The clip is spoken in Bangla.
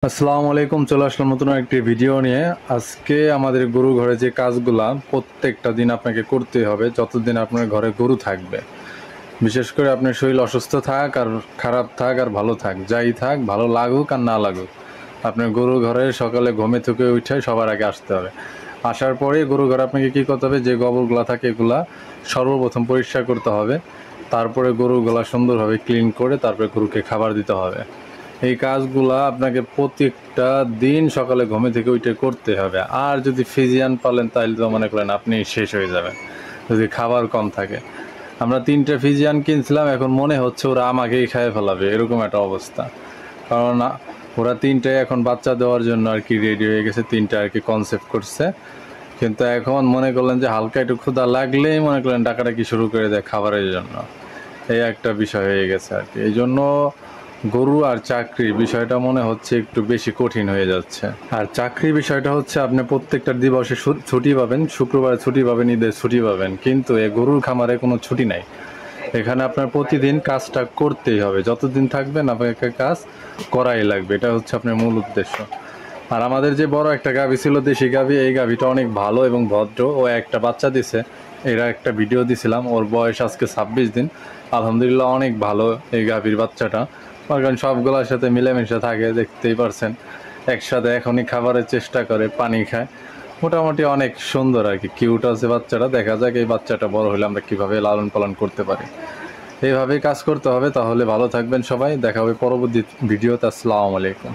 আসসালামু আলাইকুম। চলে আসলাম নতুন একটি ভিডিও নিয়ে। আজকে আমাদের গরু ঘরে যে কাজগুলা প্রত্যেকটা দিন আপনাকে করতে হবে যতদিন আপনার ঘরে গরু থাকবে। বিশেষ করে আপনার শরীর অসুস্থ থাক আর খারাপ থাক আর ভালো থাক, যাই থাক, ভালো লাগুক আর না লাগুক, আপনার গরু ঘরে সকালে ঘুমে থেকে উঠে সবার আগে আসতে হবে। আসার পরে গরু ঘরে আপনাকে কী করতে হবে, যে গোবরগুলা থাকে এগুলা সর্বপ্রথম পরিষ্কার করতে হবে। তারপরে গরুগুলা সুন্দরভাবে ক্লিন করে তারপরে গরুকে খাবার দিতে হবে। এই কাজগুলা আপনাকে প্রত্যেকটা দিন সকালে ঘুমে থেকে উঠে করতে হবে। আর যদি ফিজিয়ান পালেন তাহলে তো মনে করেন আপনি শেষ হয়ে যাবেন যদি খাবার কম থাকে। আমরা 3টে ফিজিয়ান কিনছিলাম, এখন মনে হচ্ছে ওরা আমাকেই খেয়ে ফেলাবে, এরকম একটা অবস্থা। কারণ ওরা 3টে এখন বাচ্চা দেওয়ার জন্য আর কি রেডি হয়ে গেছে, 3টে আর কি কনসেপ্ট করছে। কিন্তু এখন মনে করলেন যে হালকা একটু ক্ষুধা লাগলেই মনে করলেন ডাকাডাকি শুরু করে দেয় খাবারের জন্য। এই একটা বিষয় হয়ে গেছে আর কি। এই জন্য গরু আর চাকরির বিষয়টা মনে হচ্ছে একটু বেশি কঠিন হয়ে যাচ্ছে। আর চাকরির বিষয়টা হচ্ছে আপনি প্রত্যেকটা দিবসে ছুটি পাবেন, শুক্রবারে ছুটি পাবেন, ঈদের ছুটি পাবেন, কিন্তু এই গরুর খামারে কোনো ছুটি নাই। এখানে আপনার প্রতিদিন কাজটা করতেই হবে, যতদিন থাকবেন আপনাকে কাজ করাই লাগবে, এটা হচ্ছে আপনার মূল উদ্দেশ্য। আর আমাদের যে বড় একটা গাভী ছিল, দেশি গাভী, এই গাভীটা অনেক ভালো এবং ভদ্র। ও একটা বাচ্চা দিছে, এরা একটা ভিডিও দিছিলাম, ওর বয়স আজকে 26 দিন। আলহামদুলিল্লাহ অনেক ভালো এই গাভীর বাচ্চাটা, কারণ সবগুলোর সাথে মিলেমিশে থাকে, দেখতেই পারছেন। একসাথে এখনই খাবারের চেষ্টা করে, পানি খায়, মোটামুটি অনেক সুন্দর আর কি, কিউট আছে বাচ্চাটা। দেখা যাক এই বাচ্চাটা বড় হলে আমরা কীভাবে লালন পালন করতে পারি। এইভাবেই কাজ করতে হবে, তাহলে ভালো থাকবেন সবাই। দেখা হবে পরবর্তী ভিডিওতে। আসসালামু আলাইকুম।